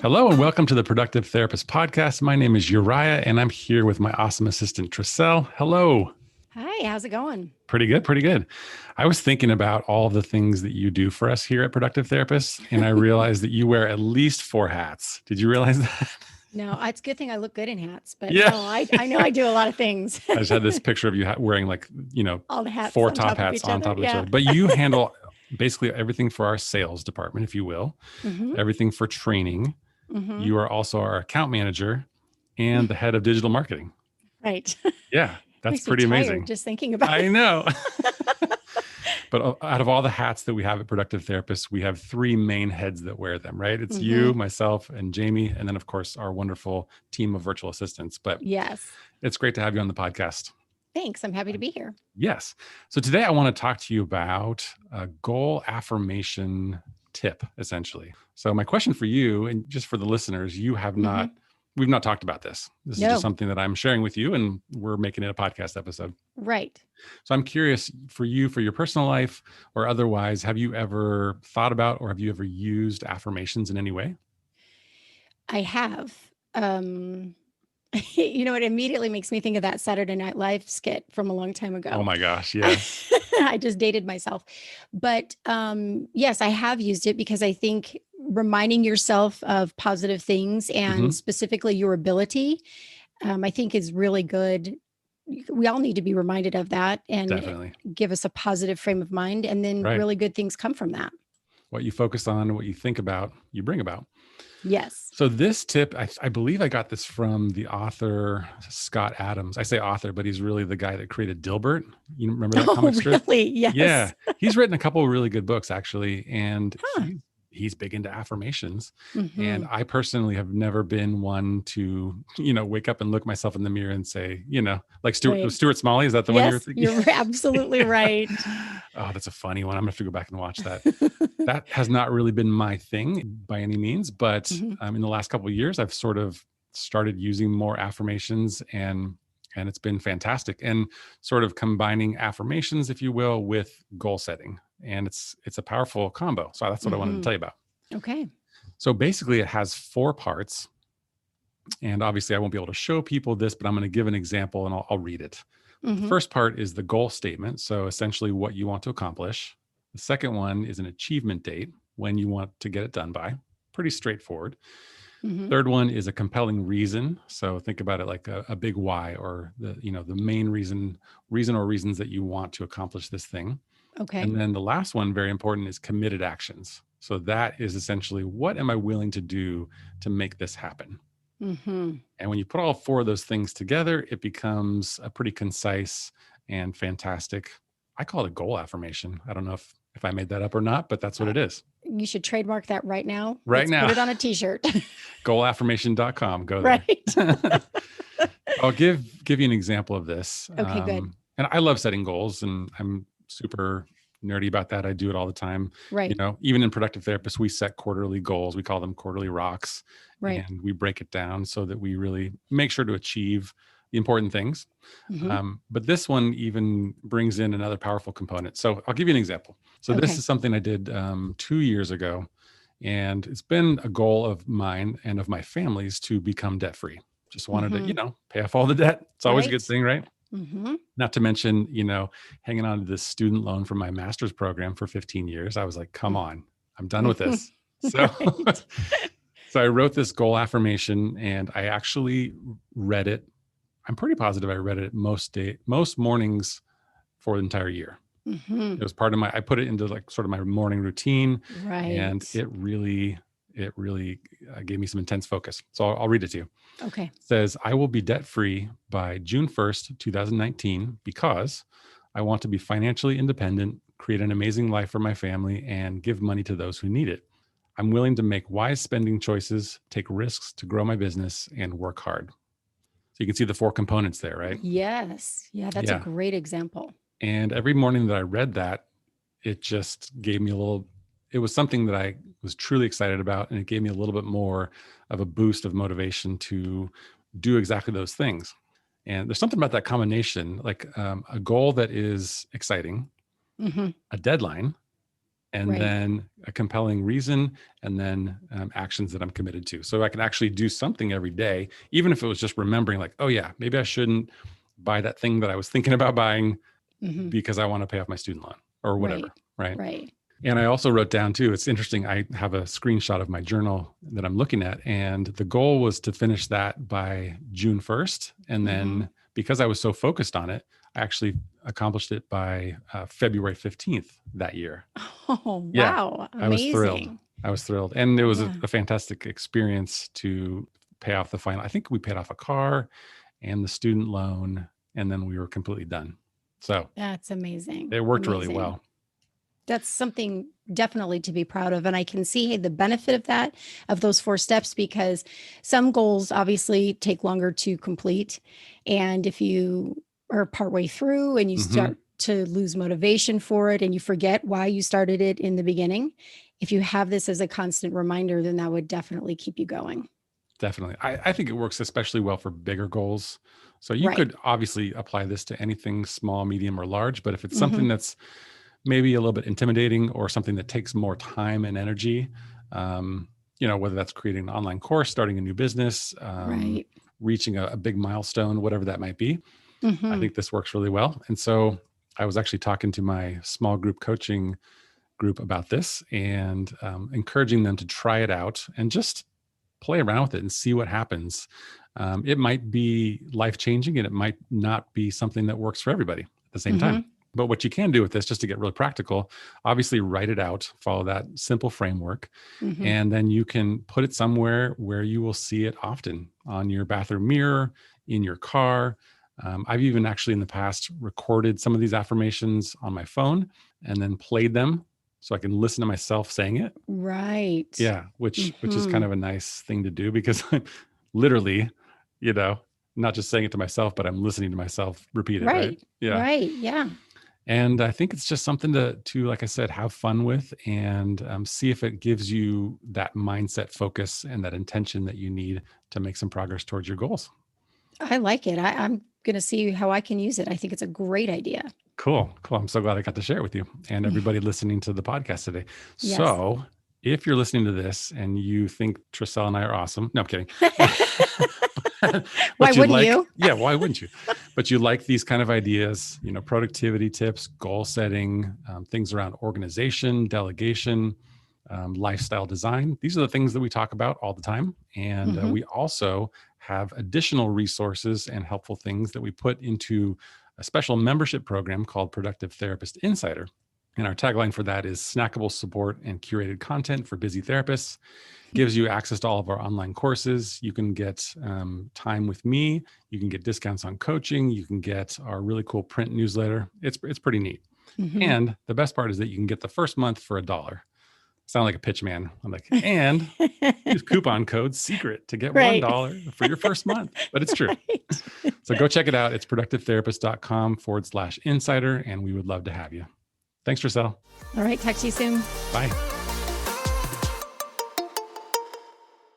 Hello and welcome to the Productive Therapist Podcast. My name is Uriah and I'm here with my awesome assistant, Trisselle. Hello. Hi, how's it going? Pretty good, pretty good. I was thinking about all the things that you do for us here at Productive Therapists, and I realized that you wear at least 4 hats. Did you realize that? No, it's a good thing I look good in hats, but Yeah. no, I know I do a lot of things. I just had this picture of you wearing All the hats 4 on top top of hats each on other. top of each Yeah. other. But you handle basically everything for our sales department, if you will, Mhm, everything for training. mhm. You are also our account manager and the head of digital marketing. Right. Yeah, that's Makes me pretty tired amazing. just thinking about I it. know. But out of all the hats that we have at Productive Therapists, we have 3 main heads that wear them, right? It's you, Mhm. myself, and Jamie, and then, of course, our wonderful team of virtual assistants. But Yes. it's great to have you on the podcast. Thanks. I'm happy to be here. Yes. So today I want to talk to you about a goal affirmation tip, essentially. So my question for you, and just for the listeners, Mhm. we've not talked about this. This is No. just something that I'm sharing with you, and we're making it a podcast episode. Right. So I'm curious for you, for your personal life or otherwise, have you ever thought about or have you ever used affirmations in any way? I have. It immediately makes me think of that Saturday Night Live skit from a long time Oh ago. my gosh, yes. I just dated myself. But yes, I have used it because I think reminding yourself of positive things and Hmm. specifically your ability, I think is really good. We all need to be reminded of that and Definitely. give us a positive frame of mind. And then Right. really good things come from that. What you focus on, what you think about, you bring about. Yes. So this tip, I believe I got this from the author Scott Adams. I say author, but he's really the guy that created Dilbert. You remember that Oh, comic strip? really? Yeah, Yes. he's written a couple of really good books actually, and Huh. he's big into affirmations. And Hmm. I personally have never been one to, wake up and look myself in the mirror and say, like Right. Stuart Smalley. Is that the one you were Yes, thinking? you're absolutely right. Oh, that's a funny one. I'm gonna have to go back and watch that. That has not really been my thing by any means, but Mhm. in the last couple of years, I've sort of started using more affirmations, and it's been fantastic. And sort of combining affirmations, if you will, with goal setting, and it's a powerful combo. So that's what I wanted to Mhm. tell you about. Okay. So basically, it has 4 parts, and obviously, I won't be able to show people this, but I'm going to give an example, and I'll read it. But the Mhm. first part is the goal statement. So essentially, what you want to accomplish. The second one is an achievement date, when you want to get it done by. Pretty straightforward. Mhm. Third one is a compelling reason. So think about it like a big why, or the main reason or reasons that you want to accomplish this thing. Okay. And then the last one, very important, is committed actions. So that is essentially, what am I willing to do to make this happen? Mhm. And when you put all 4 of those things together, it becomes a pretty concise and fantastic. I call it a goal affirmation. I don't know if I made that up or not, but that's what Uh, it is. you should trademark that right now. Right Let's put now, it on a t-shirt. goalaffirmation.com. Go there. Right. I'll give you an example of this. Okay, good. And I love setting goals, and I'm super nerdy about that. I do it all the time. Right. Even in Productive Therapists, we set quarterly goals. We call them quarterly rocks, Right. and we break it down so that we really make sure to achieve the important things. Mhm. But this one even brings in another powerful component. So I'll give you an example. So this Okay. is something I did 2 years ago, and it's been a goal of mine and of my family's to become debt free. Just wanted to, Mhm. pay off all the debt. It's always a good Right. thing, right? Mhm. Not to mention, hanging on to this student loan from my master's program for 15 years. I was like, come on, I'm done with Mhm. this. So, Right. so I wrote this goal affirmation, and I actually read it. I'm pretty positive I read it most mornings for the entire year. It Mhm. was part of I put it into like sort of my morning routine, and Right. it really gave me some intense focus. So I'll read it to you. Okay. It says, I will be debt free by June 1st, 2019, because I want to be financially independent, create an amazing life for my family, and give money to those who need it. I'm willing to make wise spending choices, take risks to grow my business, and work hard. So you can see the 4 components there, right? Yes. Yeah, that's a Yeah. great example. And every morning that I read that, it just gave me it was something that I was truly excited about. And it gave me a little bit more of a boost of motivation to do exactly those things. And there's something about that combination, like a goal that is exciting, Mhm. a deadline, and then a compelling reason, and then actions that I'm committed to. So I can actually do something every day, even if it was just remembering like, oh yeah, maybe I shouldn't buy that thing that I was thinking about buying because I want to pay off my student loan or whatever. Right. And I also wrote down too, it's interesting. I have a screenshot of my journal that I'm looking at, and the goal was to finish that by June 1st. And then because I was so focused on it, I actually accomplished it by February 15th that year. Oh, Yeah, wow. I was thrilled. Amazing. I was thrilled. And it was a fantastic experience to pay off the final. I think we paid off a car and the student loan, and then we were completely done. So That's amazing. it worked really well. That's something definitely to be proud of. And I can see the benefit of that, of those 4 steps, because some goals obviously take longer to complete. And if you are partway through and you start to lose motivation for it and you forget why you started it in the beginning, if you have this as a constant reminder, then that would definitely keep you going. Definitely. I think it works especially well for bigger goals. So you could obviously apply this to anything small, medium, or large. But if it's something that's maybe a little bit intimidating or something that takes more time and energy, whether that's creating an online course, starting a new business, reaching a big milestone, whatever that might be, I think this works really well. And so I was actually talking to my small group coaching group about this and encouraging them to try it out and just play around with it and see what happens. It might be life-changing and it might not be something that works for everybody at the same time. But what you can do with this, just to get really practical, obviously write it out, follow that simple framework, and then you can put it somewhere where you will see it often, on your bathroom mirror, in your car. I've even actually in the past recorded some of these affirmations on my phone and then played them so I can listen to myself saying it. Right. Yeah, which is kind of a nice thing to do, because I'm literally, not just saying it to myself, but I'm listening to myself repeat it. Right. Yeah. Right. Yeah. And I think it's just something to, like I said, have fun with and see if it gives you that mindset focus and that intention that you need to make some progress towards your goals. I like it. I'm going to see how I can use it. I think it's a great idea. Cool. I'm so glad I got to share it with you and everybody listening to the podcast today. Yes. So if you're listening to this and you think Tricelle and I are awesome, no, I'm kidding. Why wouldn't you? Yeah, why wouldn't you? But you like these kind of ideas, productivity tips, goal setting, things around organization, delegation, lifestyle design. These are the things that we talk about all the time. And we also have additional resources and helpful things that we put into a special membership program called Productive Therapist Insider. And our tagline for that is snackable support and curated content for busy therapists. Gives you access to all of our online courses. You can get time with me. You can get discounts on coaching. You can get our really cool print newsletter. It's pretty neat. And the best part is that you can get the first month for $1. Sound like a pitch man. I'm like, and use coupon code SECRET to get $1 for your first month. But it's true. So go check it out. It's productivetherapist.com/insider. And we would love to have you. Thanks, Tricelle. All right. Talk to you soon. Bye.